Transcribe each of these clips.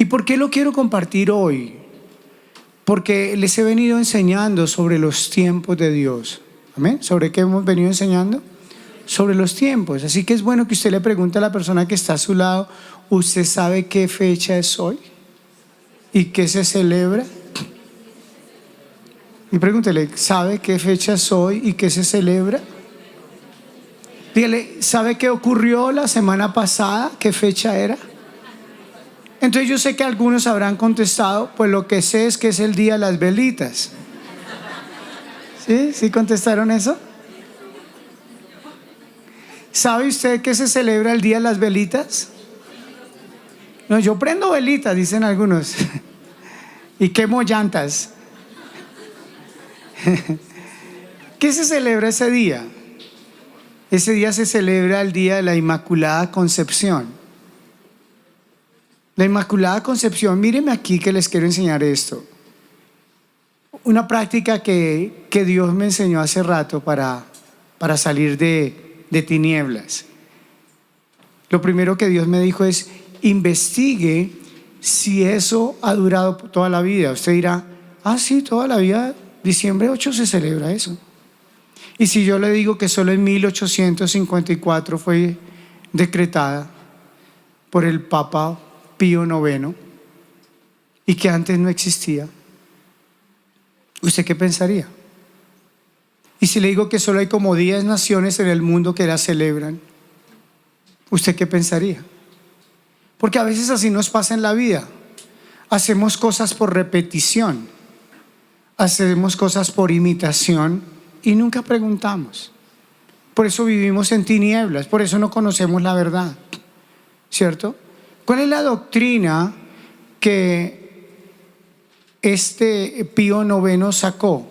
por qué lo quiero compartir hoy? Porque les he venido enseñando sobre los tiempos de Dios. ¿Amén? ¿Sobre qué hemos venido enseñando? Sobre los tiempos. Así que es bueno que usted le pregunte a la persona que está a su lado, ¿usted sabe qué fecha es hoy? ¿Y qué se celebra? Y pregúntele, ¿sabe qué fecha es hoy y qué se celebra? Dígale, ¿sabe qué ocurrió la semana pasada? ¿Qué fecha era? Entonces yo sé que algunos habrán contestado, pues lo que sé es que es el día de las velitas. ¿Sí? ¿Sí contestaron eso? ¿Sabe usted que se celebra el día de las velitas? No, yo prendo velitas, dicen algunos, y quemo llantas. ¿Qué se celebra ese día? Ese día se celebra el día de la Inmaculada Concepción. La Inmaculada Concepción, mírenme aquí que les quiero enseñar esto. Una práctica que Dios me enseñó hace rato para salir de tinieblas. Lo primero que Dios me dijo es, investigue si eso ha durado toda la vida. Usted dirá, sí, toda la vida, diciembre 8 se celebra eso. Y si yo le digo que solo en 1854 fue decretada por el Papa Pío IX y que antes no existía, ¿usted qué pensaría? Y si le digo que solo hay como 10 naciones en el mundo que la celebran, ¿usted qué pensaría? Porque a veces así nos pasa en la vida. Hacemos cosas por repetición, hacemos cosas por imitación y nunca preguntamos. Por eso vivimos en tinieblas, por eso no conocemos la verdad, ¿cierto? ¿Cuál es la doctrina que este Pío IX sacó?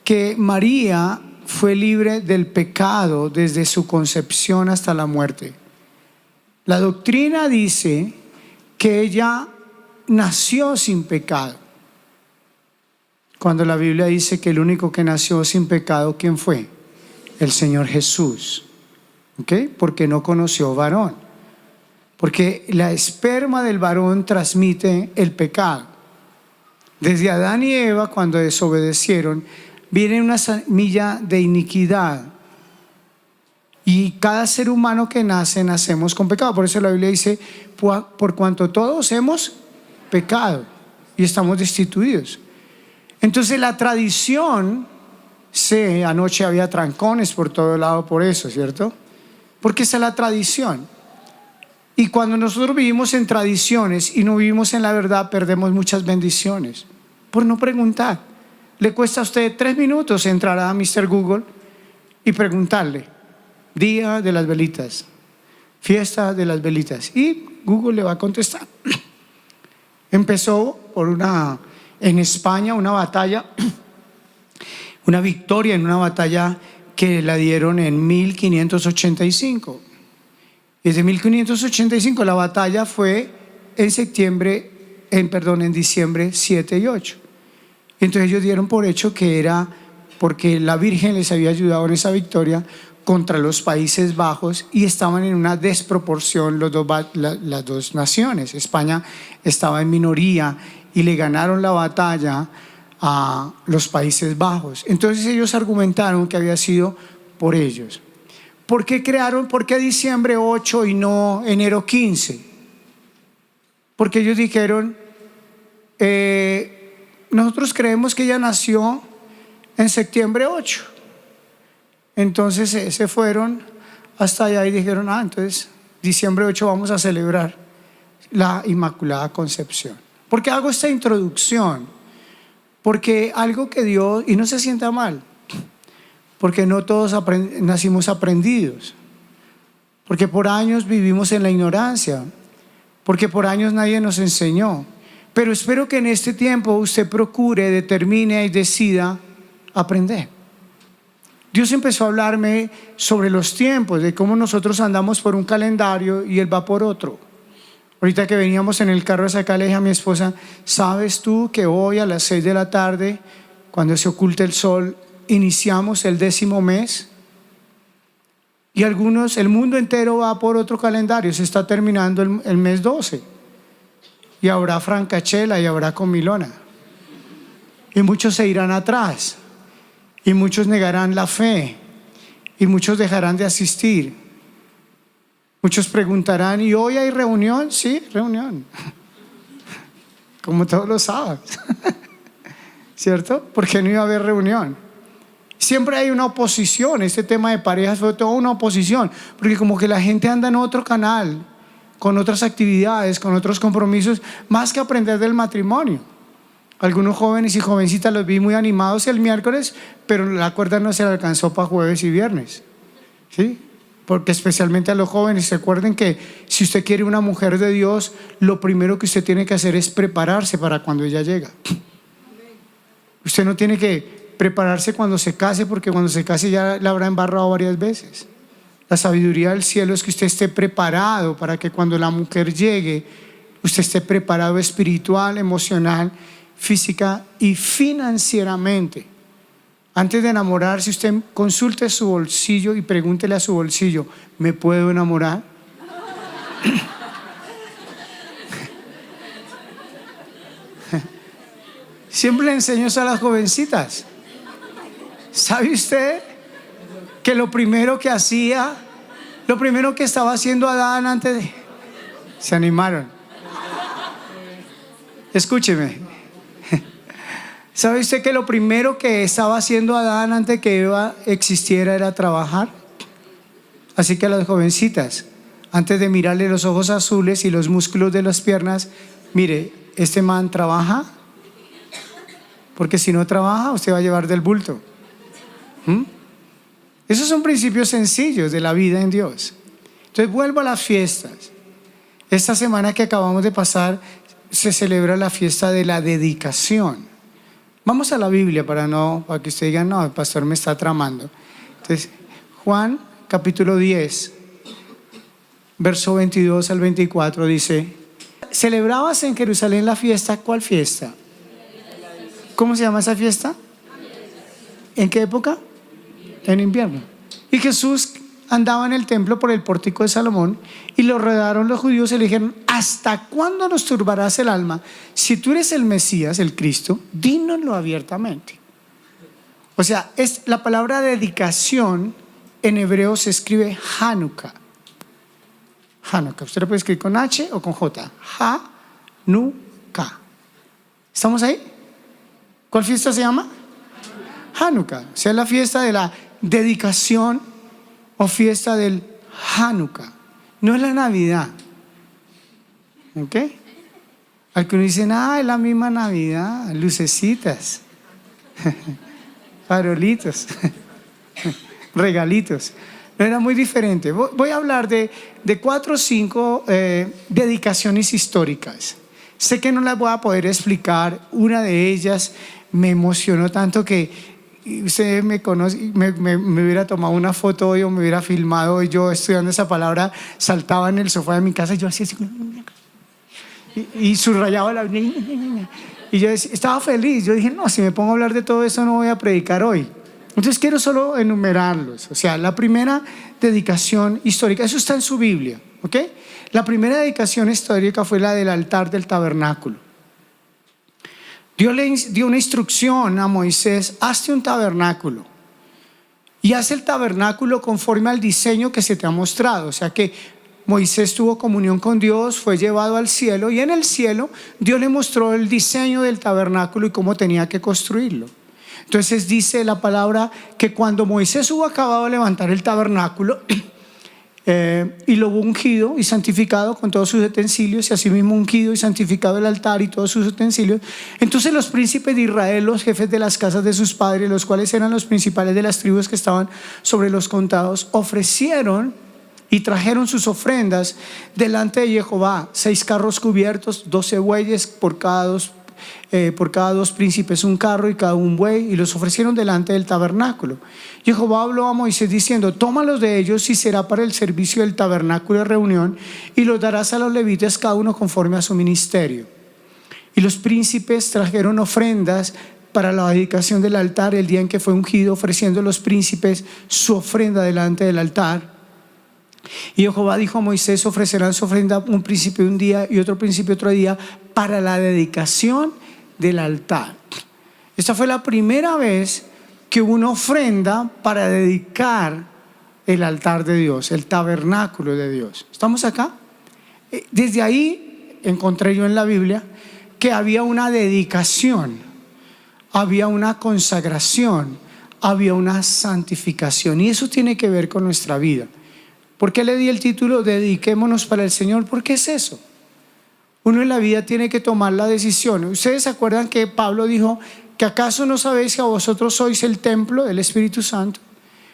Que María fue libre del pecado desde su concepción hasta la muerte. La doctrina dice que ella nació sin pecado, cuando la Biblia dice que el único que nació sin pecado, ¿quién fue? El Señor Jesús. ¿Ok? Porque no conoció varón. Porque la esperma del varón transmite el pecado. Desde Adán y Eva, cuando desobedecieron, viene una semilla de iniquidad. Y cada ser humano que nace, nacemos con pecado. Por eso la Biblia dice, por cuanto todos hemos pecado y estamos destituidos. Entonces la tradición, anoche había trancones por todo lado por eso, ¿cierto? Porque esa es la tradición. Y cuando nosotros vivimos en tradiciones y no vivimos en la verdad, perdemos muchas bendiciones por no preguntar. Le cuesta a usted 3 minutos entrar a Mr. Google y preguntarle, día de las velitas, fiesta de las velitas, y Google le va a contestar. Empezó en España una batalla, una victoria en una batalla que la dieron en 1585. Desde 1585 la batalla fue en diciembre 7 y 8. Entonces ellos dieron por hecho que era porque la Virgen les había ayudado en esa victoria contra los Países Bajos, y estaban en una desproporción las dos naciones. España estaba en minoría y le ganaron la batalla a los Países Bajos. Entonces ellos argumentaron que había sido por ellos. ¿Por qué diciembre 8 y no enero 15? Porque ellos dijeron, nosotros creemos que ella nació en septiembre 8. Entonces se fueron hasta allá y dijeron, entonces diciembre 8 vamos a celebrar la Inmaculada Concepción. ¿Por qué hago esta introducción? Porque algo que Dios, y no se sienta mal, porque no todos nacimos aprendidos, porque por años vivimos en la ignorancia, porque por años nadie nos enseñó. Pero espero que en este tiempo usted procure, determine y decida aprender. Dios empezó a hablarme sobre los tiempos, de cómo nosotros andamos por un calendario y Él va por otro. Ahorita que veníamos en el carro a sacar, le dije a mi esposa, ¿sabes tú que hoy a las 6 de la tarde, cuando se oculte el sol, iniciamos el 10º mes? Y el mundo entero va por otro calendario, se está terminando el mes 12. y habrá francachela y habrá comilona. Y muchos se irán atrás, y muchos negarán la fe, y muchos dejarán de asistir. Muchos preguntarán: ¿y hoy hay reunión? Sí, reunión. Como todos los sábados. ¿Cierto? ¿Por qué no iba a haber reunión? Siempre hay una oposición. Este tema de parejas fue toda una oposición, porque como que la gente anda en otro canal, con otras actividades, con otros compromisos, más que aprender del matrimonio. Algunos jóvenes y jovencitas los vi muy animados el miércoles, pero la cuerda no se le alcanzó para jueves y viernes. ¿Sí? Porque especialmente a los jóvenes, recuerden que si usted quiere una mujer de Dios, lo primero que usted tiene que hacer es prepararse para cuando ella llega. Usted no tiene que prepararse cuando se case, porque cuando se case ya la habrá embarrado varias veces. La sabiduría del cielo es que usted esté preparado para que cuando la mujer llegue, usted esté preparado espiritual, emocional, física y financieramente. Antes de enamorarse, usted consulte su bolsillo y pregúntele a su bolsillo: ¿me puedo enamorar? Siempre le enseño eso a las jovencitas. ¿Sabe usted que lo primero que estaba haciendo Adán antes de... Se animaron. Escúcheme. ¿Sabe usted que lo primero que estaba haciendo Adán antes de que Eva existiera era trabajar? Así que a las jovencitas, antes de mirarle los ojos azules y los músculos de las piernas, mire, este man trabaja, porque si no trabaja, usted va a llevar del bulto. Esos son principios sencillos de la vida en Dios. Entonces vuelvo a las fiestas. Esta semana que acabamos de pasar se celebra la fiesta de la dedicación. Vamos a la Biblia para que usted diga: no, el pastor me está tramando. Entonces, Juan capítulo 10, verso 22 al 24 dice: ¿celebrabas en Jerusalén la fiesta? ¿Cuál fiesta? ¿Cómo se llama esa fiesta? ¿En qué época? En invierno. Y Jesús andaba en el templo por el pórtico de Salomón, y lo rodearon los judíos y le dijeron: ¿hasta cuándo nos turbarás el alma? Si tú eres el Mesías, el Cristo, dínoslo abiertamente. O sea, la palabra dedicación en hebreo se escribe Hanukkah. Hanukkah, usted lo puede escribir con H o con J. Hanukkah. ¿Estamos ahí? ¿Cuál fiesta se llama? Hanukkah. O sea, es la fiesta de la dedicación o fiesta del Hanukkah. No es la Navidad. ¿Ok? Al que uno dice: es la misma Navidad, lucecitas, farolitos, regalitos. No, era muy diferente. Voy a hablar de 4 o 5 dedicaciones históricas. Sé que no las voy a poder explicar. Una de ellas me emocionó tanto que usted me conoce, me hubiera tomado una foto hoy o me hubiera filmado y yo estudiando esa palabra saltaba en el sofá de mi casa y yo hacía así y subrayaba la... Y yo estaba feliz. Yo dije: no, si me pongo a hablar de todo eso no voy a predicar hoy. Entonces quiero solo enumerarlos. O sea, la primera dedicación histórica, eso está en su Biblia, ¿ok? La primera dedicación histórica fue la del altar del tabernáculo. Dios le dio una instrucción a Moisés: hazte un tabernáculo y haz el tabernáculo conforme al diseño que se te ha mostrado. O sea que Moisés tuvo comunión con Dios, fue llevado al cielo, y en el cielo Dios le mostró el diseño del tabernáculo y cómo tenía que construirlo. Entonces dice la palabra que cuando Moisés hubo acabado de levantar el tabernáculo y lo hubo ungido y santificado con todos sus utensilios, y asimismo ungido y santificado el altar y todos sus utensilios, entonces los príncipes de Israel, los jefes de las casas de sus padres, los cuales eran los principales de las tribus que estaban sobre los contados, ofrecieron y trajeron sus ofrendas delante de Jehová: 6 carros cubiertos, 12 bueyes por cada dos príncipes un carro y cada un buey, y los ofrecieron delante del tabernáculo. Jehová habló a Moisés diciendo: tómalos de ellos y será para el servicio del tabernáculo de reunión, y los darás a los levitas cada uno conforme a su ministerio. Y los príncipes trajeron ofrendas para la dedicación del altar el día en que fue ungido, ofreciendo los príncipes su ofrenda delante del altar. Y Jehová dijo a Moisés: ofrecerán su ofrenda un príncipe un día y otro príncipe otro día, para la dedicación del altar. Esta fue la primera vez que hubo una ofrenda para dedicar el altar de Dios, el tabernáculo de Dios. ¿Estamos acá? Desde ahí encontré yo en la Biblia que había una dedicación, había una consagración, había una santificación, y eso tiene que ver con nuestra vida. ¿Por qué le di el título Dediquémonos para el Señor? Porque es eso. Uno en la vida tiene que tomar la decisión. ¿Ustedes se acuerdan que Pablo dijo que acaso no sabéis que a vosotros sois el templo del Espíritu Santo?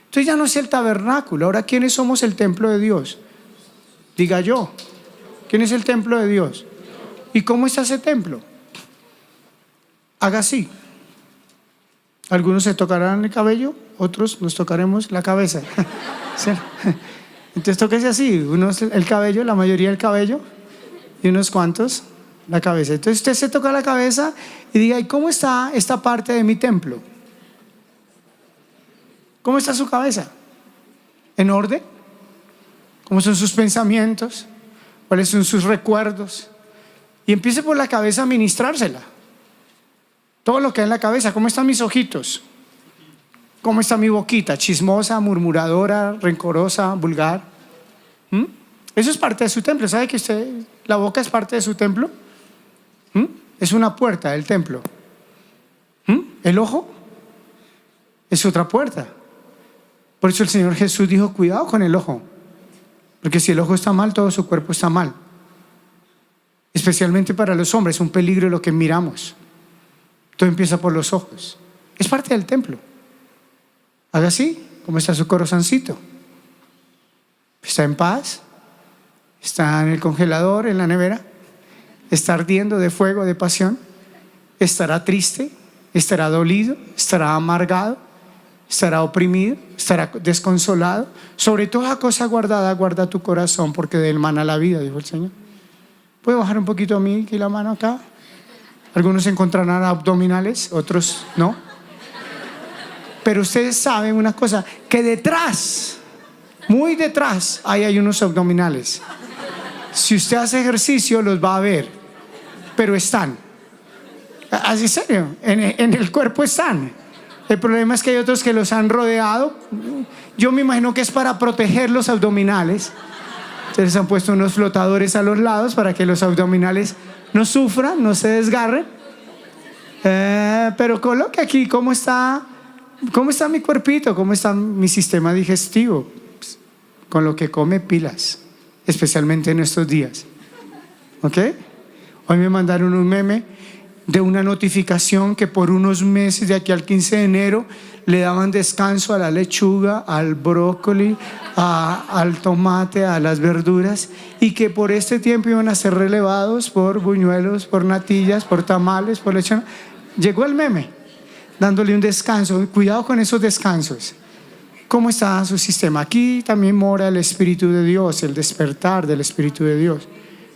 Entonces ya no es el tabernáculo. Ahora, ¿quiénes somos el templo de Dios? Diga yo. ¿Quién es el templo de Dios? ¿Y cómo está ese templo? Haga así. Algunos se tocarán el cabello, otros nos tocaremos la cabeza. ¿Sí? Entonces tóquese así, unos el cabello, la mayoría el cabello, y unos cuantos la cabeza. Entonces usted se toca la cabeza y diga, ¿y cómo está esta parte de mi templo? ¿Cómo está su cabeza? ¿En orden? ¿Cómo son sus pensamientos? ¿Cuáles son sus recuerdos? Y empiece por la cabeza a ministrársela. Todo lo que hay en la cabeza. ¿Cómo están mis ojitos? ¿Cómo está mi boquita? Chismosa, murmuradora, rencorosa, vulgar. Eso es parte de su templo. ¿Sabe que la boca es parte de su templo? Es una puerta del templo. El ojo es otra puerta. Por eso el Señor Jesús dijo, cuidado con el ojo, porque si el ojo está mal, todo su cuerpo está mal. Especialmente para los hombres, es un peligro lo que miramos. Todo empieza por los ojos. Es parte del templo. Haga así, ¿cómo está su corazoncito? ¿Está en paz? ¿Está en el congelador, en la nevera? ¿Está ardiendo de fuego, de pasión? ¿Estará triste? ¿Estará dolido? ¿Estará amargado? ¿Estará oprimido? ¿Estará desconsolado? Sobre toda cosa guardada, guarda tu corazón, porque de él mana la vida, dijo el Señor. ¿Puede bajar un poquito a mí aquí la mano acá? Algunos encontrarán abdominales, otros no. Pero ustedes saben una cosa, que detrás, muy detrás, ahí hay unos abdominales. Si usted hace ejercicio los va a ver, pero están. Así serio, en el cuerpo están. El problema es que hay otros que los han rodeado. Yo me imagino que es para proteger los abdominales. Entonces han puesto unos flotadores a los lados para que los abdominales no sufran, no se desgarren. Pero coloque aquí cómo está mi cuerpito, cómo está mi sistema digestivo. Pues, con lo que come pilas, especialmente en estos días. ¿Ok? Hoy me mandaron un meme de una notificación que por unos meses, de aquí al 15 de enero, le daban descanso a la lechuga, al brócoli, al tomate, a las verduras, y que por este tiempo iban a ser relevados por buñuelos, por natillas, por tamales, por lechón. Llegó el meme dándole un descanso. Cuidado con esos descansos. ¿Cómo está su sistema? Aquí también mora el Espíritu de Dios, el despertar del Espíritu de Dios.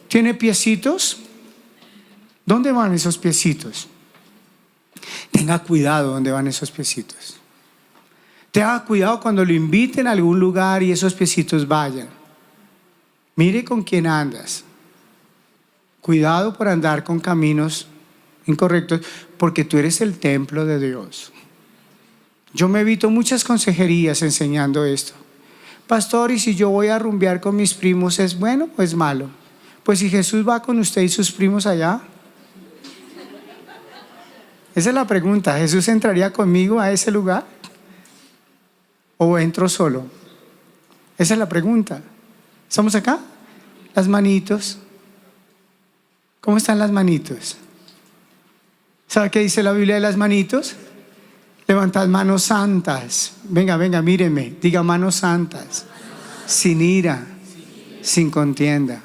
¿Tiene piecitos? ¿Dónde van esos piecitos? Tenga cuidado dónde van esos piecitos. Tenga cuidado cuando lo inviten a algún lugar y esos piecitos vayan. Mire con quién andas. Cuidado por andar con caminos incorrectos, porque tú eres el templo de Dios. Yo me evito muchas consejerías enseñando esto. Pastor, ¿y si yo voy a rumbear con mis primos, es bueno o es malo? Pues si Jesús va con usted y sus primos allá. Esa es la pregunta. ¿Jesús entraría conmigo a ese lugar? ¿O entro solo? Esa es la pregunta. ¿Estamos acá? Las manitos. ¿Cómo están las manitos? ¿Sabe qué dice la Biblia de las manitos? Levantad manos santas. Venga, míreme. Diga manos santas. Sin ira, sin contienda.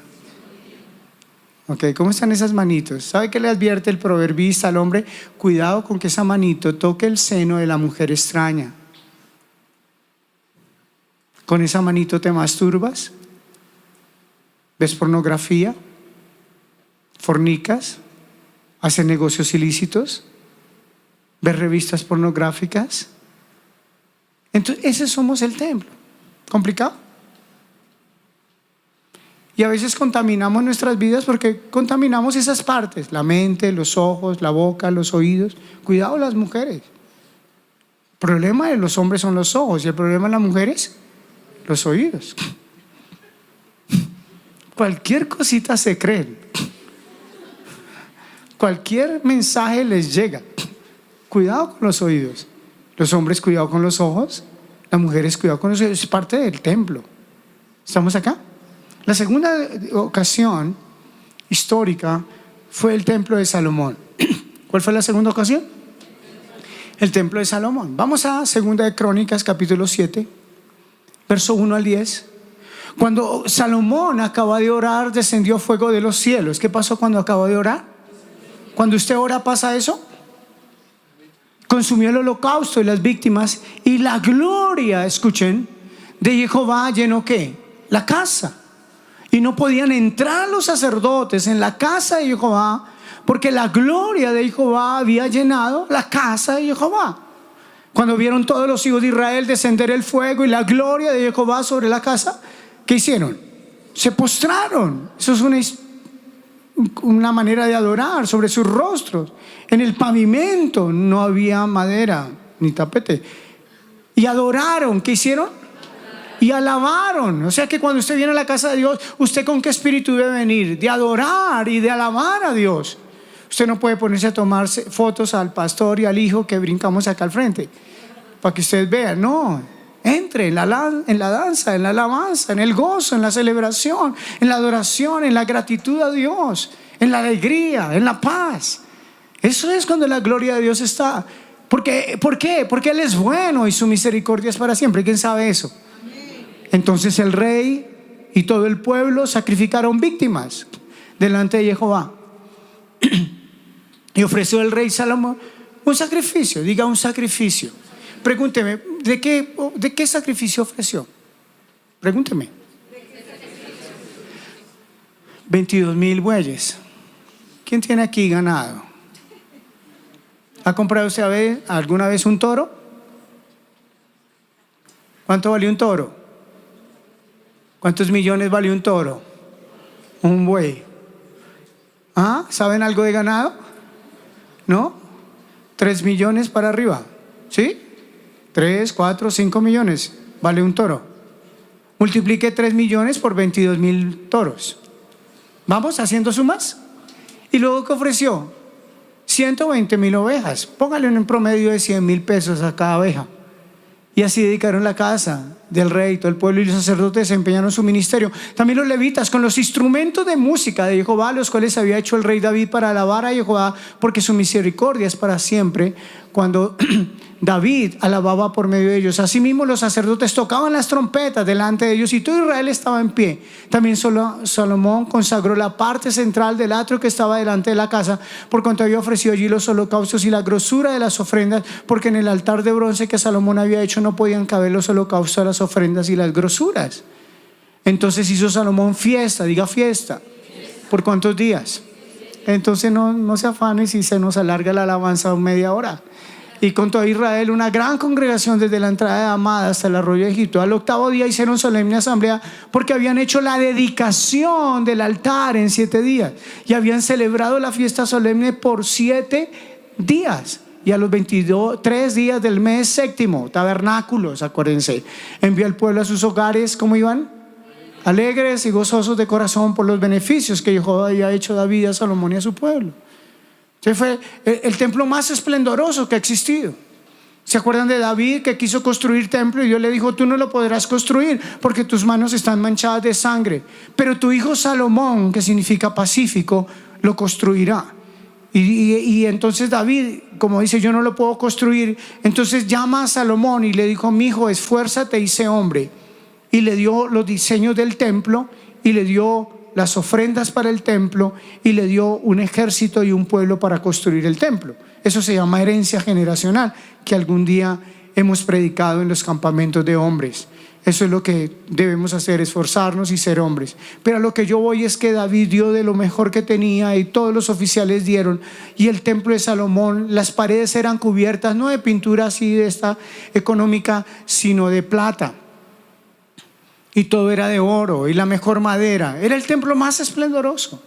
Ok, ¿cómo están esas manitos? ¿Sabe qué le advierte el proverbista al hombre? Cuidado con que esa manito toque el seno de la mujer extraña. ¿Con esa manito te masturbas? ¿Ves pornografía? ¿Fornicas? ¿Haces negocios ilícitos? ¿Ves revistas pornográficas? Entonces, ese somos el templo. ¿Complicado? Y a veces contaminamos nuestras vidas porque contaminamos esas partes, la mente, los ojos, la boca, los oídos. Cuidado las mujeres. El problema de los hombres son los ojos y el problema de las mujeres, los oídos. Cualquier cosita se creen. Cualquier mensaje les llega. Cuidado con los oídos. Los hombres, cuidado con los ojos. Las mujeres, cuidado con los oídos. Es parte del templo. ¿Estamos acá? La segunda ocasión histórica fue el templo de Salomón. ¿Cuál fue la segunda ocasión? El templo de Salomón. Vamos a Segunda de Crónicas, capítulo 7, verso 1 al 10. Cuando Salomón acaba de orar, descendió fuego de los cielos. ¿Qué pasó cuando acabó de orar? Cuando usted ora, ¿pasa eso? Consumió el holocausto y las víctimas, y la gloria, escuchen, de Jehová llenó ¿qué? La casa. Y no podían entrar los sacerdotes en la casa de Jehová, porque la gloria de Jehová había llenado la casa de Jehová. Cuando vieron todos los hijos de Israel descender el fuego y la gloria de Jehová sobre la casa, ¿qué hicieron? Se postraron. Eso es una manera de adorar, sobre sus rostros. En el pavimento no había madera ni tapete. Y adoraron. ¿Qué hicieron? Y alabaron. O sea que cuando usted viene a la casa de Dios, ¿usted con qué espíritu debe venir? De adorar y de alabar a Dios. Usted no puede ponerse a tomarse fotos al pastor y al hijo que brincamos acá al frente para que usted vea. No, entre en la danza, en la alabanza, en el gozo, en la celebración, en la adoración, en la gratitud a Dios, en la alegría, en la paz. Eso es cuando la gloria de Dios está. ¿Por qué? Porque Él es bueno y su misericordia es para siempre. ¿Quién sabe eso? Entonces el rey y todo el pueblo sacrificaron víctimas delante de Jehová. Y ofreció el rey Salomón un sacrificio. Diga un sacrificio. Pregúnteme, ¿de qué sacrificio ofreció? Pregúnteme. 22,000 bueyes. ¿Quién tiene aquí ganado? ¿Ha comprado usted alguna vez un toro? ¿Cuánto valió un toro? ¿Cuántos millones vale un toro? Un buey. ¿Ah? ¿Saben algo de ganado? ¿No? 3 millones para arriba. ¿Sí? 3, 4, 5 millones vale un toro. Multiplique 3 millones por 22,000 toros. ¿Vamos haciendo sumas? Y luego, ¿qué ofreció? 120,000 ovejas. Póngale un promedio de 100,000 pesos a cada oveja. Y así dedicaron la casa del rey, todo el pueblo y los sacerdotes desempeñaron su ministerio. También los levitas con los instrumentos de música de Jehová, los cuales había hecho el rey David para alabar a Jehová, porque su misericordia es para siempre. Cuando David alababa por medio de ellos, asimismo los sacerdotes tocaban las trompetas delante de ellos y todo Israel estaba en pie. También Salomón consagró la parte central del atrio que estaba delante de la casa, por cuanto había ofrecido allí los holocaustos y la grosura de las ofrendas, porque en el altar de bronce que Salomón había hecho no podían caber los holocaustos, las ofrendas y las grosuras. Entonces hizo Salomón fiesta. Diga fiesta. ¿Por cuántos días? Entonces no se afane si se nos alarga la alabanza a media hora. Y con todo Israel una gran congregación desde la entrada de Amada hasta el arroyo de Egipto. Al 8º día hicieron solemne asamblea, porque habían hecho la dedicación del altar en 7 días y habían celebrado la fiesta solemne por 7 días. Y a los 23 días del mes séptimo, tabernáculos, acuérdense, envió al pueblo a sus hogares. ¿Cómo iban? Alegres y gozosos de corazón por los beneficios que Jehová había hecho a David, a Salomón y a su pueblo. Ese fue el templo más esplendoroso que ha existido. ¿Se acuerdan de David, que quiso construir templo y Dios le dijo: tú no lo podrás construir porque tus manos están manchadas de sangre, pero tu hijo Salomón, que significa pacífico, lo construirá? Y entonces David, como dice, yo no lo puedo construir, entonces llama a Salomón y le dijo: mi hijo, esfuérzate y sé hombre. Y le dio los diseños del templo y le dio las ofrendas para el templo y le dio un ejército y un pueblo para construir el templo. Eso se llama herencia generacional, que algún día hemos predicado en los campamentos de hombres. Eso es lo que debemos hacer, esforzarnos y ser hombres. Pero a lo que yo voy es que David dio de lo mejor que tenía y todos los oficiales dieron. Y el templo de Salomón, las paredes eran cubiertas no de pintura así de esta económica, sino de plata. y todo era de oro y la mejor madera. Era el templo más esplendoroso.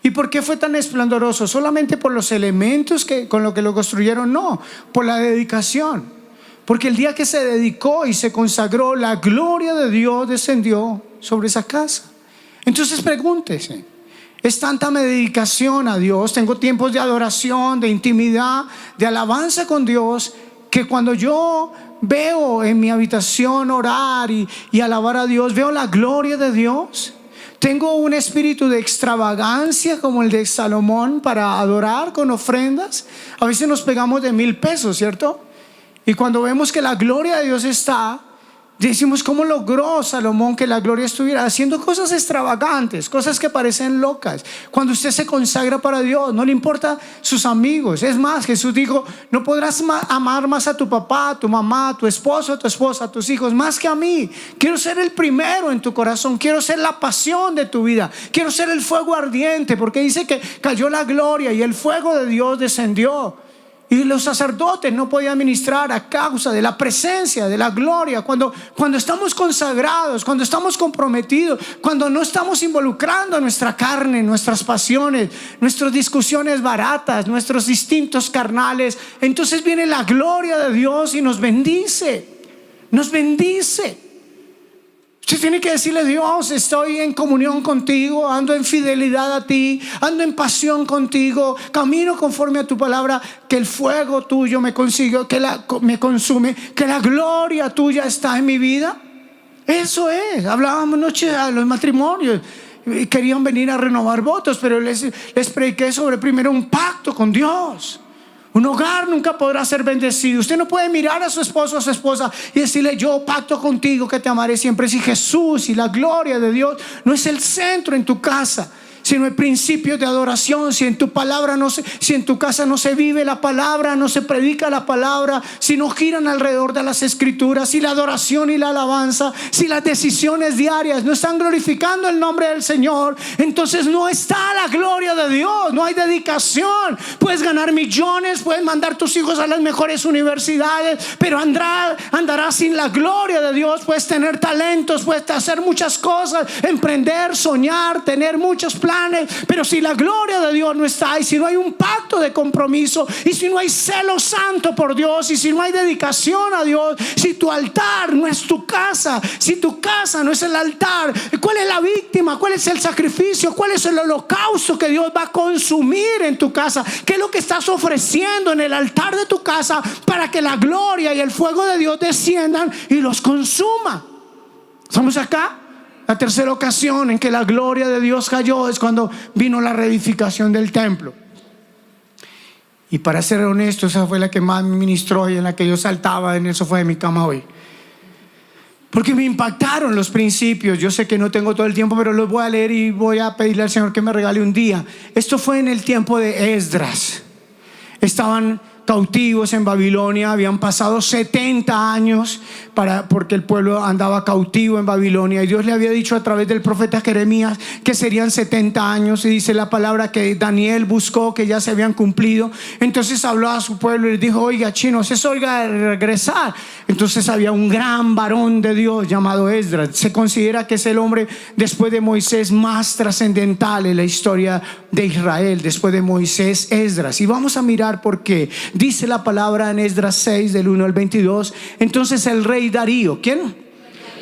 ¿Y por qué fue tan esplendoroso? ¿Solamente por los elementos con lo que lo construyeron? No, por la dedicación. Porque el día que se dedicó y se consagró, la gloria de Dios descendió sobre esa casa. Entonces pregúntese, ¿es tanta mi dedicación a Dios? Tengo tiempos de adoración, de intimidad, de alabanza con Dios, que cuando yo veo en mi habitación orar y alabar a Dios, veo la gloria de Dios. Tengo un espíritu de extravagancia como el de Salomón para adorar con ofrendas. A veces nos pegamos de 1,000 pesos, ¿cierto? Y cuando vemos que la gloria de Dios está, decimos, ¿cómo logró Salomón que la gloria estuviera haciendo cosas extravagantes, cosas que parecen locas? Cuando usted se consagra para Dios, no le importa sus amigos. Es más, Jesús dijo, no podrás amar más a tu papá, a tu mamá, a tu esposo, a tu esposa, a tus hijos, más que a mí. Quiero ser el primero en tu corazón, quiero ser la pasión de tu vida, quiero ser el fuego ardiente, porque dice que cayó la gloria y el fuego de Dios descendió. Y los sacerdotes no podían ministrar a causa de la presencia, de la gloria. Cuando estamos consagrados, cuando estamos comprometidos, cuando no estamos involucrando nuestra carne, nuestras pasiones, nuestras discusiones baratas, nuestros instintos carnales, entonces viene la gloria de Dios y nos bendice. Nos bendice. Usted tiene que decirle, Dios, estoy en comunión contigo, ando en fidelidad a ti, ando en pasión contigo, camino conforme a tu palabra, que el fuego tuyo me consigue, me consume, que la gloria tuya está en mi vida. Eso es. Hablábamos anoche a los matrimonios, querían venir a renovar votos, pero les prediqué sobre primero un pacto con Dios. Un hogar nunca podrá ser bendecido. Usted no puede mirar a su esposo o a su esposa y decirle, yo pacto contigo que te amaré siempre. Si Jesús y la gloria de Dios no es el centro en tu casa, sino el principio de adoración, si en tu palabra si en tu casa no se vive la palabra, no se predica la palabra, si no giran alrededor de las escrituras, si la adoración y la alabanza, si las decisiones diarias no están glorificando el nombre del Señor, entonces no está la gloria de Dios, no hay dedicación. Puedes ganar millones, puedes mandar tus hijos a las mejores universidades, pero andarás sin la gloria de Dios. Puedes tener talentos, puedes hacer muchas cosas, emprender, soñar, tener muchos planes, pero si la gloria de Dios no está, y si no hay un pacto de compromiso, y si no hay celo santo por Dios, y si no hay dedicación a Dios, si tu altar no es tu casa, si tu casa no es el altar, ¿cuál es la víctima? ¿Cuál es el sacrificio? ¿Cuál es el holocausto que Dios va a consumir en tu casa? ¿Qué es lo que estás ofreciendo en el altar de tu casa para que la gloria y el fuego de Dios desciendan y los consuma? ¿Estamos acá? La tercera ocasión en que la gloria de Dios cayó es cuando vino la reedificación del templo. Y para ser honesto, esa fue la que más me ministró y en la que yo saltaba en el sofá de mi cama hoy. Porque me impactaron los principios. Yo sé que no tengo todo el tiempo, pero los voy a leer y voy a pedirle al Señor que me regale un día. Esto fue en el tiempo de Esdras. Estaban cautivos en Babilonia, habían pasado 70 años porque el pueblo andaba cautivo en Babilonia, y Dios le había dicho a través del profeta Jeremías que serían 70 años, y dice la palabra que Daniel buscó que ya se habían cumplido. Entonces habló a su pueblo y les dijo, oiga, chinos, es hora de regresar. Entonces había un gran varón de Dios llamado Esdras. Se considera que es el hombre después de Moisés más trascendental en la historia de Israel. Después de Moisés, Esdras. Y vamos a mirar por qué. Dice la palabra en Esdras 6 del 1 al 22. Entonces el rey Darío, ¿quién?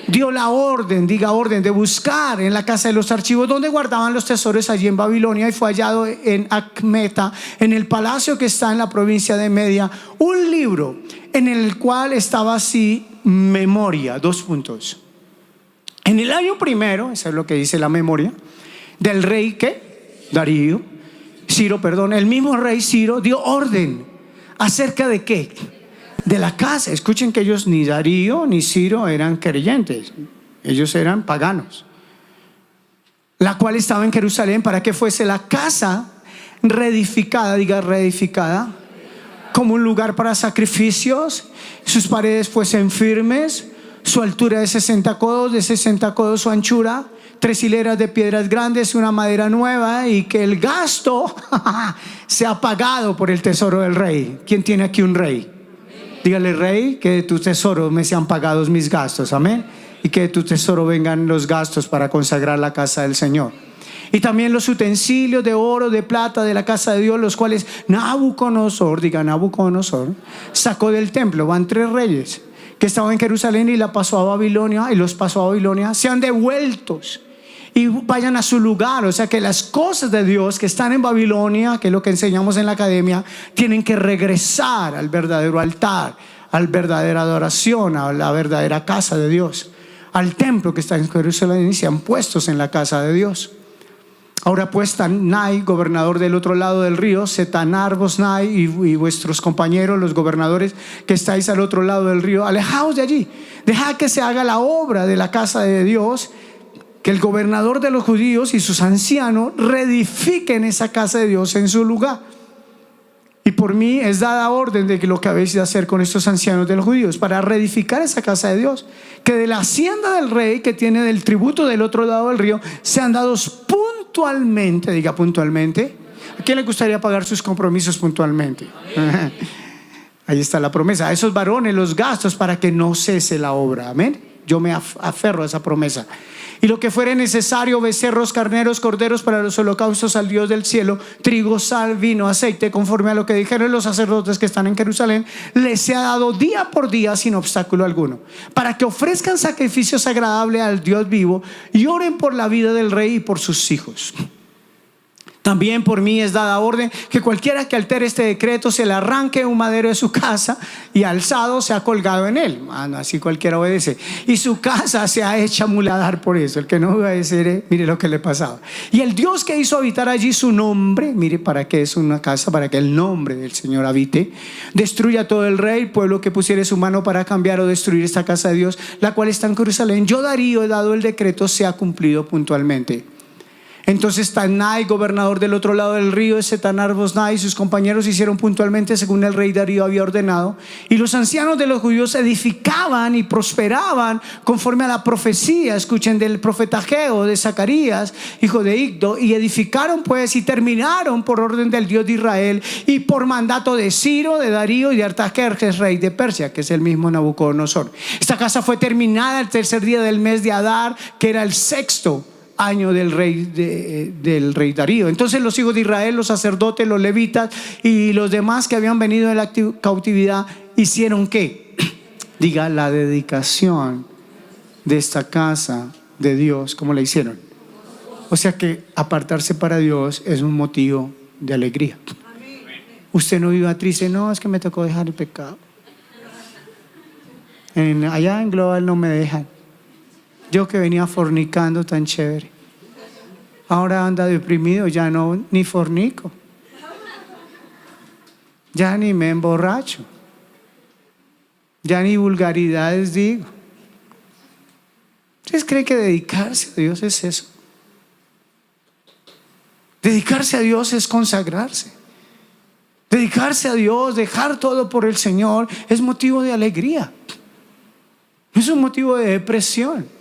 Dio la orden, diga orden, de buscar en la casa de los archivos donde guardaban los tesoros allí en Babilonia, y fue hallado en Acmeta, en el palacio que está en la provincia de Media, un libro en el cual estaba así: memoria, 2 puntos. En el año primero, eso es lo que dice la memoria, del rey ¿qué? Darío, Ciro, perdón, el mismo rey Ciro dio orden acerca de ¿qué? De la casa. Escuchen que ellos, ni Darío ni Ciro, eran creyentes, ellos eran paganos, la cual estaba en Jerusalén, para que fuese la casa reedificada, diga reedificada, como un lugar para sacrificios, sus paredes fuesen firmes, su altura de 60 codos, de 60 codos su anchura, 3 hileras de piedras grandes, una madera nueva, y que el gasto sea pagado por el tesoro del rey. ¿Quién tiene aquí un rey? Dígale: Rey, que de tu tesoro me sean pagados mis gastos. Amén. Y que de tu tesoro vengan los gastos para consagrar la casa del Señor. Y también los utensilios de oro, de plata de la casa de Dios, los cuales Nabucodonosor, diga Nabucodonosor, sacó del templo. Van 3 reyes que estaban en Jerusalén y la pasó a Babilonia, y los pasó a Babilonia. Sean devueltos y vayan a su lugar. O sea que las cosas de Dios que están en Babilonia, que es lo que enseñamos en la academia, tienen que regresar al verdadero altar, a la verdadera adoración, a la verdadera casa de Dios, al templo que está en Jerusalén, y sean puestos en la casa de Dios. Ahora pues, Tanai, gobernador del otro lado del río, Setanarbosnai y vuestros compañeros, los gobernadores que estáis al otro lado del río, alejaos de allí, dejad que se haga la obra de la casa de Dios, que el gobernador de los judíos y sus ancianos reedifiquen esa casa de Dios en su lugar. Y por mí es dada orden de que lo que habéis de hacer con estos ancianos de los judíos para reedificar esa casa de Dios, que de la hacienda del rey que tiene del tributo del otro lado del río sean dados puntualmente, diga puntualmente. ¿A quién le gustaría pagar sus compromisos puntualmente? Ahí está la promesa. A esos varones los gastos para que no cese la obra. Amén. Yo me aferro a esa promesa. Y lo que fuere necesario: becerros, carneros, corderos para los holocaustos al Dios del cielo, trigo, sal, vino, aceite, conforme a lo que dijeron los sacerdotes que están en Jerusalén, les sea dado día por día sin obstáculo alguno, para que ofrezcan sacrificios agradables al Dios vivo y oren por la vida del rey y por sus hijos. También por mí es dada orden que cualquiera que altere este decreto se le arranque un madero de su casa y alzado sea colgado en él. No, así cualquiera obedece. Y su casa sea hecha muladar por eso. El que no obedeciere, mire lo que le pasaba. Y el Dios que hizo habitar allí su nombre, mire para qué es una casa, para que el nombre del Señor habite, destruya todo el rey, pueblo que pusiere su mano para cambiar o destruir esta casa de Dios, la cual está en Jerusalén. Yo, Darío, he dado el decreto, sea cumplido puntualmente. Entonces Tanai, gobernador del otro lado del río, Setanarbosnai y sus compañeros hicieron puntualmente según el rey Darío había ordenado. Y los ancianos de los judíos edificaban y prosperaban conforme a la profecía, escuchen, del profeta Ageo, de Zacarías, hijo de Iddo. Y edificaron pues y terminaron por orden del Dios de Israel y por mandato de Ciro, de Darío y de Artajerjes, rey de Persia, que es el mismo Nabucodonosor. Esta casa fue terminada el 3er día del mes de Adar, que era el 6º año del rey Darío. Entonces los hijos de Israel, los sacerdotes, los levitas y los demás que habían venido de la cautividad hicieron ¿qué? Diga, la dedicación de esta casa de Dios. ¿Cómo la hicieron? O sea que apartarse para Dios es un motivo de alegría. Usted no viva triste: no, es que me tocó dejar el pecado. Allá en Global no me dejan. Yo que venía fornicando tan chévere, ahora anda deprimido, ya no, ni fornico, ya ni me emborracho, ya ni vulgaridades digo. ¿Ustedes creen que dedicarse a Dios es eso? Dedicarse a Dios es consagrarse. Dedicarse a Dios, dejar todo por el Señor, es motivo de alegría, no es un motivo de depresión.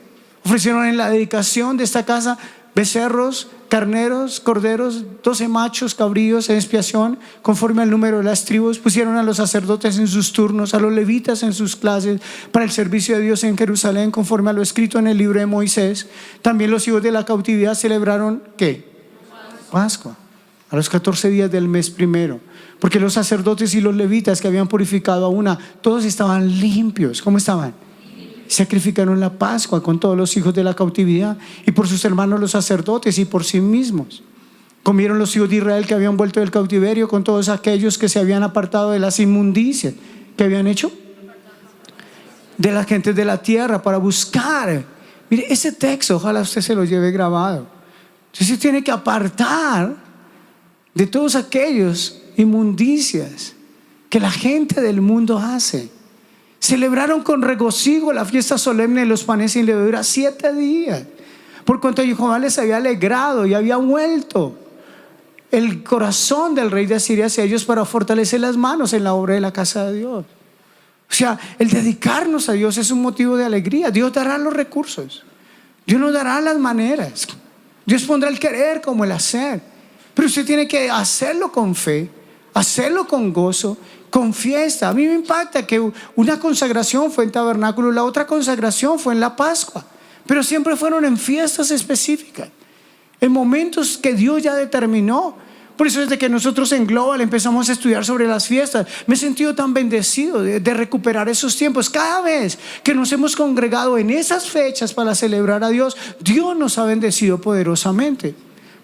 Ofrecieron en la dedicación de esta casa becerros, carneros, corderos, 12 machos cabríos en expiación conforme al número de las tribus. Pusieron a los sacerdotes en sus turnos, a los levitas en sus clases para el servicio de Dios en Jerusalén conforme a lo escrito en el libro de Moisés. También los hijos de la cautividad celebraron ¿qué? Pascua, a los 14 días del mes primero, porque los sacerdotes y los levitas que habían purificado a una, todos estaban limpios. ¿Cómo estaban? Sacrificaron la Pascua con todos los hijos de la cautividad y por sus hermanos los sacerdotes y por sí mismos. Comieron los hijos de Israel que habían vuelto del cautiverio con todos aquellos que se habían apartado de las inmundicias que habían hecho de las gentes de la tierra para buscar. Mire, ese texto ojalá usted se lo lleve grabado. Usted se tiene que apartar de todos aquellos inmundicias que la gente del mundo hace. Celebraron con regocijo la fiesta solemne de los panes sin levadura 7 días, por cuanto Jehová les había alegrado y había vuelto el corazón del rey de Asiria hacia ellos para fortalecer las manos en la obra de la casa de Dios. O sea, el dedicarnos a Dios es un motivo de alegría. Dios dará los recursos, Dios nos dará las maneras, Dios pondrá el querer como el hacer, pero usted tiene que hacerlo con fe, hacerlo con gozo, con fiesta. A mí me impacta que una consagración fue en tabernáculo, la otra consagración fue en la Pascua, pero siempre fueron en fiestas específicas, en momentos que Dios ya determinó. Por eso desde que nosotros en Global empezamos a estudiar sobre las fiestas, me he sentido tan bendecido de recuperar esos tiempos. Cada vez que nos hemos congregado en esas fechas para celebrar a Dios, Dios nos ha bendecido poderosamente,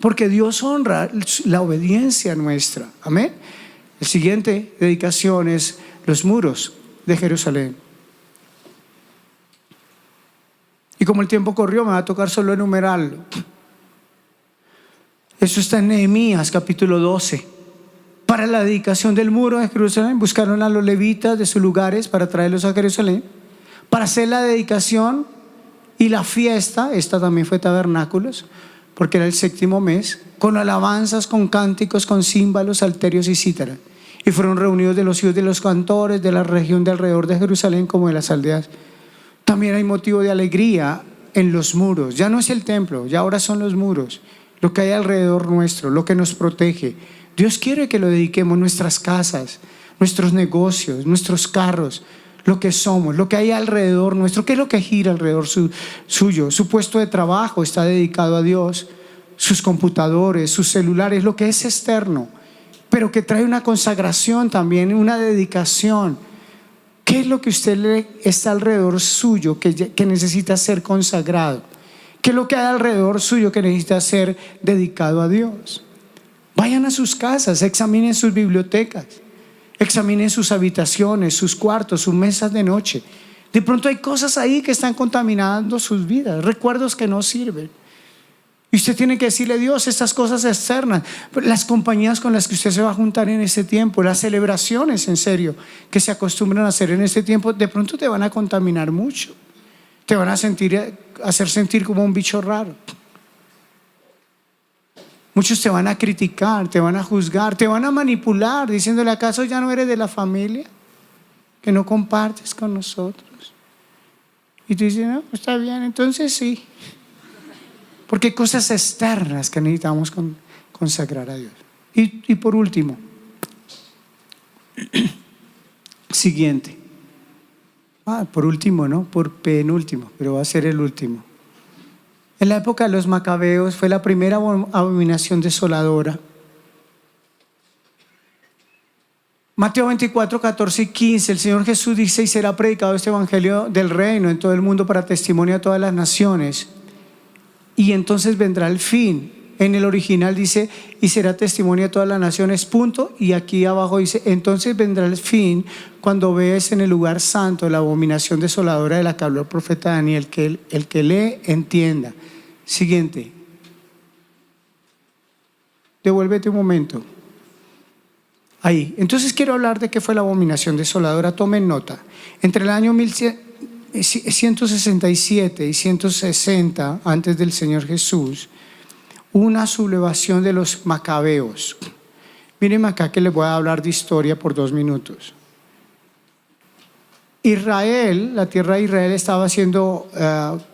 porque Dios honra la obediencia nuestra. Amén. El siguiente dedicación es los muros de Jerusalén. Y como el tiempo corrió, me va a tocar solo enumerarlo. Eso está en Nehemías capítulo 12. Para la dedicación del muro de Jerusalén, buscaron a los levitas de sus lugares para traerlos a Jerusalén. Para hacer la dedicación y la fiesta, esta también fue tabernáculos, porque era el 7º mes, con alabanzas, con cánticos, con címbalos, salterios y cítara. Y fueron reunidos de los hijos de los cantores de la región de alrededor de Jerusalén como de las aldeas. También hay motivo de alegría en los muros. Ya no es el templo, ya ahora son los muros, lo que hay alrededor nuestro, lo que nos protege. Dios quiere que lo dediquemos, nuestras casas, nuestros negocios, nuestros carros, lo que somos, lo que hay alrededor nuestro. ¿Qué es lo que gira alrededor suyo? Su puesto de trabajo está dedicado a Dios, sus computadores, sus celulares, lo que es externo, pero que trae una consagración también, una dedicación. ¿Qué es lo que usted está alrededor suyo que necesita ser consagrado? ¿Qué es lo que hay alrededor suyo que necesita ser dedicado a Dios? Vayan a sus casas, examinen sus bibliotecas, examinen sus habitaciones, sus cuartos, sus mesas de noche. De pronto hay cosas ahí que están contaminando sus vidas, recuerdos que no sirven. Y usted tiene que decirle a Dios estas cosas externas, las compañías con las que usted se va a juntar en este tiempo, las celebraciones en serio que se acostumbran a hacer en este tiempo, de pronto te van a contaminar mucho. Te van a hacer sentir como un bicho raro. Muchos te van a criticar, te van a juzgar, te van a manipular, diciéndole: ¿acaso ya no eres de la familia? ¿Que no compartes con nosotros? Y tú dices: no, está bien, entonces sí. Porque hay cosas externas que necesitamos consagrar a Dios. Y por último, siguiente. Por último, no, por penúltimo, pero va a ser el último. En la época de los macabeos fue la primera abominación desoladora. Mateo 24, 14 y 15, el Señor Jesús dice: y será predicado este evangelio del reino en todo el mundo para testimonio a todas las naciones, y entonces vendrá el fin. En el original dice: y será testimonio a todas las naciones, punto. Y aquí abajo dice: entonces vendrá el fin cuando veas en el lugar santo la abominación desoladora de la que habló el profeta Daniel. Que el que lee entienda. Siguiente. Devuélvete un momento. Ahí. Entonces quiero hablar de qué fue la abominación desoladora. Tomen nota. Entre el año 167 y 160 antes del Señor Jesús, una sublevación de los macabeos. Mírenme acá que les voy a hablar de historia por 2 minutos. Israel, la tierra de Israel estaba siendo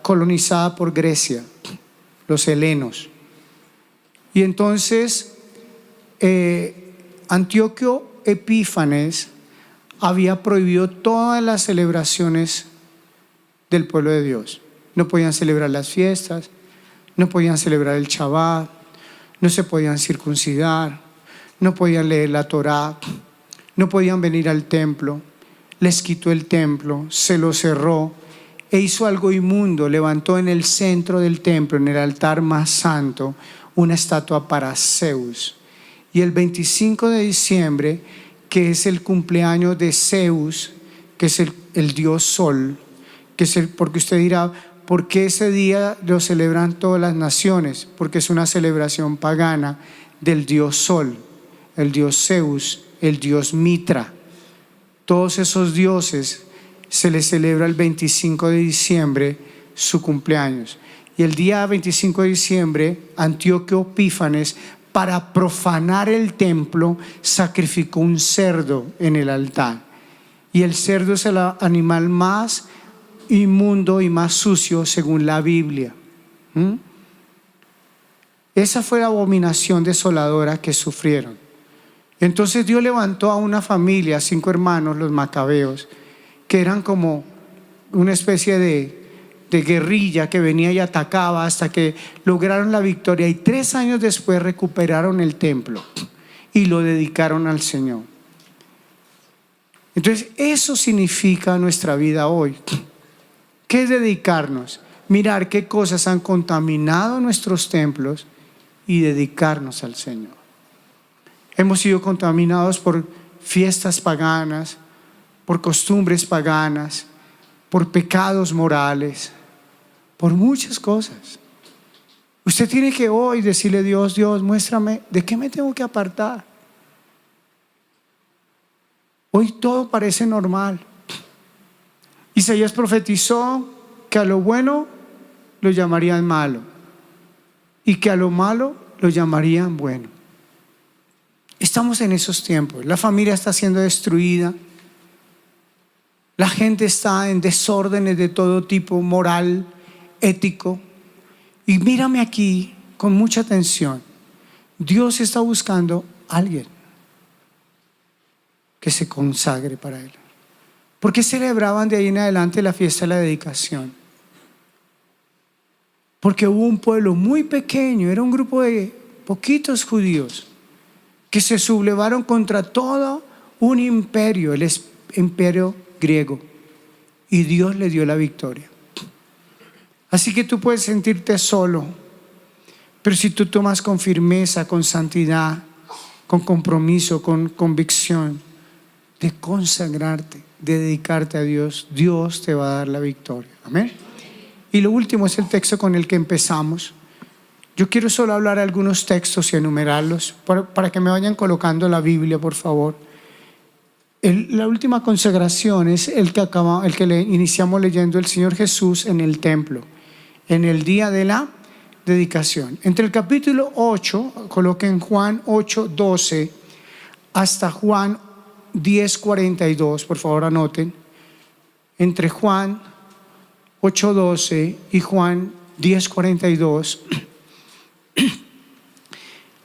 colonizada por Grecia, los helenos. Y entonces Antíoco Epífanes había prohibido todas las celebraciones del pueblo de Dios. No podían celebrar las fiestas, no podían celebrar el Shabbat, no se podían circuncidar, no podían leer la Torá, no podían venir al templo. Les quitó el templo, se lo cerró e hizo algo inmundo. Levantó en el centro del templo, en el altar más santo, una estatua para Zeus. Y el 25 de diciembre, que es el cumpleaños de Zeus, que es el dios Sol, porque usted dirá: ¿por qué ese día lo celebran todas las naciones? Porque es una celebración pagana del dios Sol, el dios Zeus, el dios Mitra. Todos esos dioses se les celebra el 25 de diciembre su cumpleaños. Y el día 25 de diciembre, Antíoco Epífanes, para profanar el templo, sacrificó un cerdo en el altar. Y el cerdo es el animal más inmundo y más sucio según la Biblia. Esa fue la abominación desoladora que sufrieron. Entonces Dios levantó a una familia, 5 hermanos, los macabeos, que eran como una especie de guerrilla que venía y atacaba hasta que lograron la victoria, y 3 años después recuperaron el templo y lo dedicaron al Señor. Entonces eso significa nuestra vida hoy. ¿Qué es dedicarnos? Mirar qué cosas han contaminado nuestros templos y dedicarnos al Señor. Hemos sido contaminados por fiestas paganas, por costumbres paganas, por pecados morales, por muchas cosas. Usted tiene que hoy decirle a Dios: Dios, muéstrame de qué me tengo que apartar. Hoy todo parece normal. Isaías profetizó que a lo bueno lo llamarían malo y que a lo malo lo llamarían bueno. Estamos en esos tiempos. La familia está siendo destruida. La gente está en desórdenes de todo tipo, moral, ético. Y mírame aquí con mucha atención. Dios está buscando a alguien que se consagre para Él. ¿Por qué celebraban de ahí en adelante la fiesta de la dedicación? Porque hubo un pueblo muy pequeño, era un grupo de poquitos judíos, que se sublevaron contra todo un imperio, el imperio griego, y Dios le dio la victoria. Así que tú puedes sentirte solo, pero si tú tomas con firmeza, con santidad, con compromiso, con convicción de consagrarte, de dedicarte a Dios, Dios te va a dar la victoria. Amén. Y lo último es el texto con el que empezamos. Yo quiero solo hablar algunos textos y enumerarlos para que me vayan colocando la Biblia, por favor. La última consagración es el que le iniciamos leyendo, el Señor Jesús en el templo, en el día de la dedicación. Entre el capítulo 8, coloquen Juan 8:12 hasta Juan 10:42, por favor anoten. Entre Juan 8:12 y Juan 10:42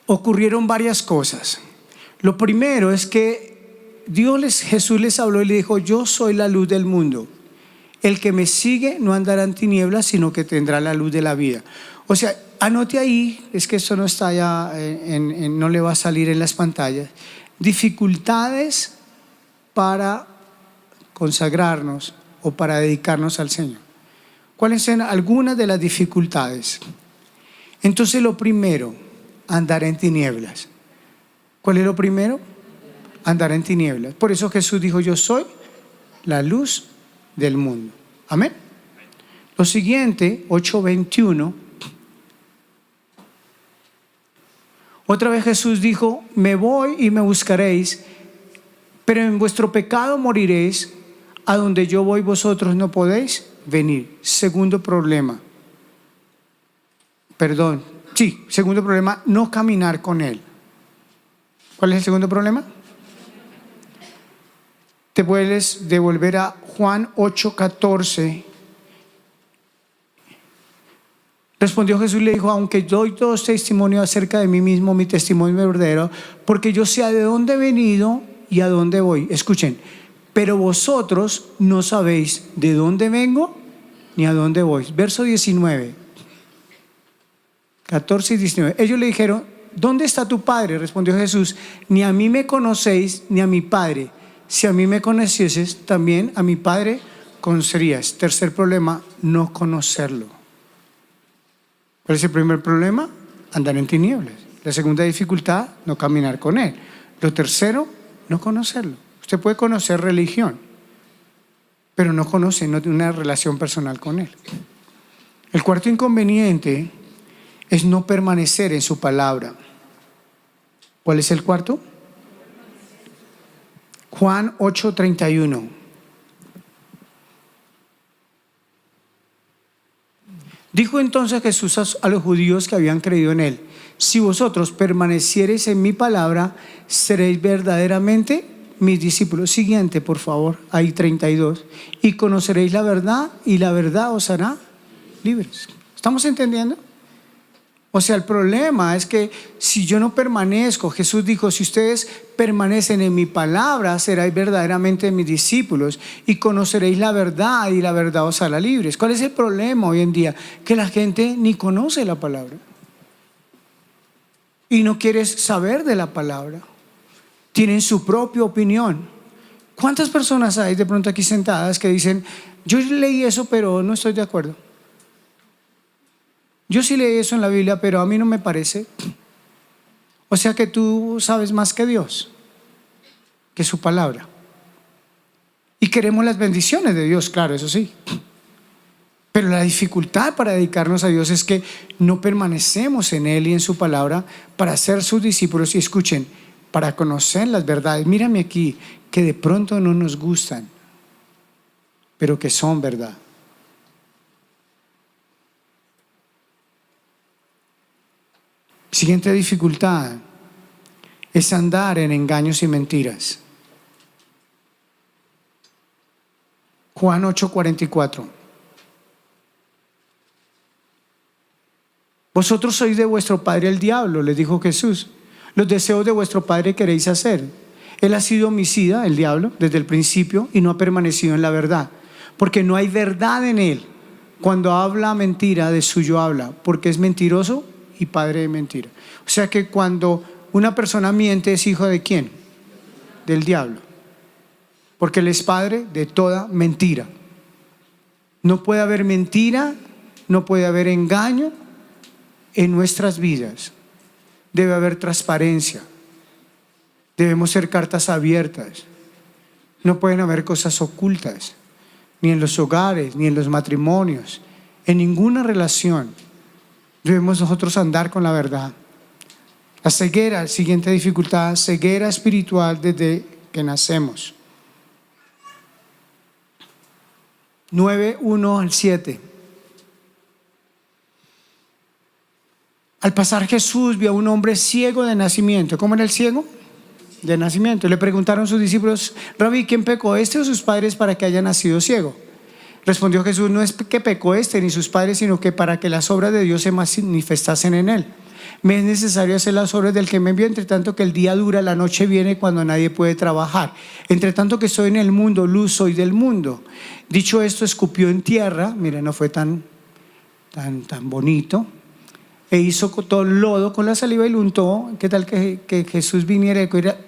ocurrieron varias cosas. Lo primero es que Jesús les habló y le dijo: yo soy la luz del mundo. El que me sigue no andará en tinieblas, sino que tendrá la luz de la vida. O sea, anote ahí, es que esto no está ya, no le va a salir en las pantallas. Dificultades para consagrarnos o para dedicarnos al Señor. ¿Cuáles son algunas de las dificultades? Entonces, lo primero, andar en tinieblas. ¿Cuál es lo primero? Andar en tinieblas. Por eso Jesús dijo: yo soy la luz del mundo. Amén. Lo siguiente, 8:21. Otra vez Jesús dijo: me voy y me buscaréis, pero en vuestro pecado moriréis. A donde yo voy vosotros no podéis venir. Segundo problema. Segundo problema, no caminar con Él. ¿Cuál es el segundo problema? Te puedes devolver a Juan 8:14. Respondió Jesús y le dijo: aunque doy todos testimonio acerca de mí mismo, mi testimonio es verdadero, porque yo sé de dónde he venido y a dónde voy. Escuchen, pero vosotros no sabéis de dónde vengo ni a dónde voy. Verso 19, 14 y 19. Ellos le dijeron: ¿dónde está tu Padre? Respondió Jesús: ni a mí me conocéis ni a mi Padre. Si a mí me conocieses, también a mi Padre conocerías. Tercer problema, no conocerlo. ¿Cuál es el primer problema? Andar en tinieblas. La segunda dificultad, no caminar con Él. Lo tercero, no conocerlo. Usted puede conocer religión, pero no conoce, no tiene una relación personal con Él. El cuarto inconveniente es no permanecer en su palabra. ¿Cuál es el cuarto? Juan 8:31. Dijo entonces Jesús a los judíos que habían creído en Él: si vosotros permaneciereis en mi palabra, seréis verdaderamente mis discípulos. Siguiente, por favor, ahí 32. Y conoceréis la verdad, y la verdad os hará libres. ¿Estamos entendiendo? O sea, el problema es que si yo no permanezco, Jesús dijo, si ustedes permanecen en mi palabra, seréis verdaderamente mis discípulos y conoceréis la verdad y la verdad os hará libres. ¿Cuál es el problema hoy en día? Que la gente ni conoce la palabra y no quiere saber de la palabra. Tienen su propia opinión. ¿Cuántas personas hay de pronto aquí sentadas que dicen, yo leí eso pero no estoy de acuerdo? Yo sí leí eso en la Biblia, pero a mí no me parece. O sea que tú sabes más que Dios, que su palabra. Y queremos las bendiciones de Dios, claro, eso sí. Pero la dificultad para dedicarnos a Dios es que no permanecemos en Él y en su palabra para ser sus discípulos. Y escuchen, para conocer las verdades. Mírame aquí, que de pronto no nos gustan, pero que son verdad. Siguiente dificultad es andar en engaños y mentiras. Juan 8:44. Vosotros sois de vuestro padre el diablo, les dijo Jesús. Los deseos de vuestro padre queréis hacer. Él ha sido homicida, el diablo, desde el principio y no ha permanecido en la verdad, porque no hay verdad en él. Cuando habla mentira, de suyo habla, porque es mentiroso y padre de mentira. O sea que cuando una persona miente, ¿es hijo de quién? Del diablo, porque él es padre de toda mentira. No puede haber mentira, no puede haber engaño en nuestras vidas. Debe haber transparencia. Debemos ser cartas abiertas. No pueden haber cosas ocultas, ni en los hogares, ni en los matrimonios, en ninguna relación. Debemos nosotros andar con la verdad. La ceguera, siguiente dificultad, ceguera espiritual desde que nacemos. 9:1-7. Al pasar Jesús vio a un hombre ciego de nacimiento. ¿Cómo era el ciego? De nacimiento. Le preguntaron sus discípulos, Rabí, ¿quién pecó, este o sus padres para que haya nacido ciego? Respondió Jesús, no es que pecó este ni sus padres, sino que para que las obras de Dios se manifestasen en él. Me es necesario hacer las obras del que me envió, entre tanto que el día dura, la noche viene cuando nadie puede trabajar. Entre tanto que estoy en el mundo, luz soy del mundo. Dicho esto, escupió en tierra, mira, no fue tan bonito, e hizo todo el lodo con la saliva y lo untó. ¿Qué tal que Jesús viniera y dijera,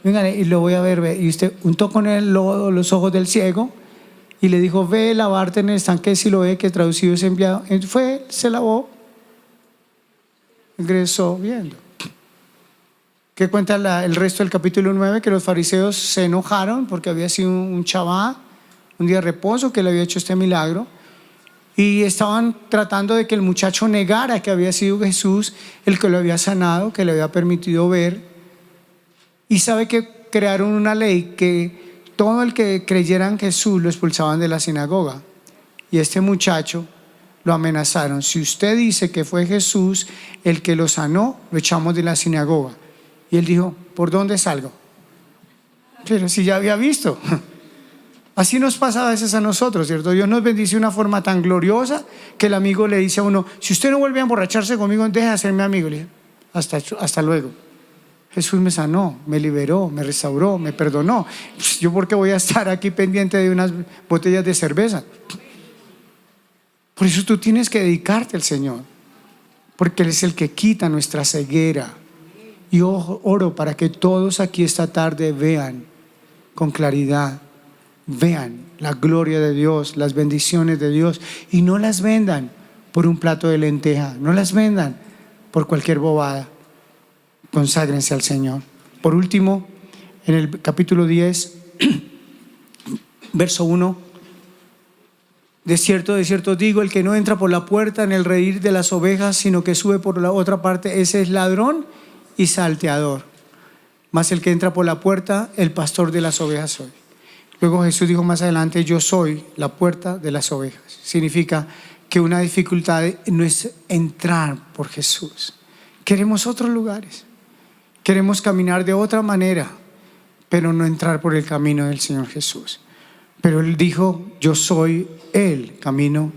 venga, y lo voy a ver, y usted untó con el lodo los ojos del ciego y le dijo, ve, lavarte en el estanque de Siloé, que traducido es enviado. Fue, se lavó, regresó viendo. ¿Qué cuenta el resto del capítulo 9? Que los fariseos se enojaron porque había sido un Shabbat, un día de reposo, que le había hecho este milagro, y estaban tratando de que el muchacho negara que había sido Jesús el que lo había sanado, que le había permitido ver. Y sabe que crearon una ley que todo el que creyera en Jesús lo expulsaban de la sinagoga. Y este muchacho lo amenazaron: si usted dice que fue Jesús el que lo sanó, lo echamos de la sinagoga. Y él dijo, ¿por dónde salgo? Pero si ya había visto. Así nos pasa a veces a nosotros, ¿cierto? Dios nos bendice de una forma tan gloriosa que el amigo le dice a uno, si usted no vuelve a emborracharse conmigo, deje de ser mi amigo. Le dice, hasta luego. Jesús me sanó, me liberó, me restauró, me perdonó. ¿Yo por qué voy a estar aquí pendiente de unas botellas de cerveza? Por eso tú tienes que dedicarte al Señor, porque Él es el que quita nuestra ceguera. Y oro para que todos aquí esta tarde vean con claridad, vean la gloria de Dios, las bendiciones de Dios, y no las vendan por un plato de lenteja, no las vendan por cualquier bobada. Conságrense al Señor. Por último, en el capítulo 10, verso 1, de cierto digo, el que no entra por la puerta en el redil de las ovejas, sino que sube por la otra parte, ese es ladrón y salteador. Mas el que entra por la puerta, el pastor de las ovejas soy. Luego Jesús dijo más adelante, yo soy la puerta de las ovejas. Significa que una dificultad no es entrar por Jesús. Queremos otros lugares, queremos caminar de otra manera, pero no entrar por el camino del Señor Jesús. Pero Él dijo, yo soy el camino,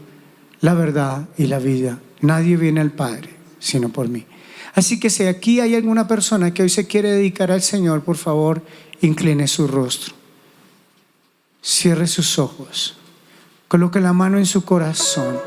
la verdad y la vida. Nadie viene al Padre sino por mí. Así que si aquí hay alguna persona que hoy se quiere dedicar al Señor, por favor, incline su rostro, cierre sus ojos, coloque la mano en su corazón.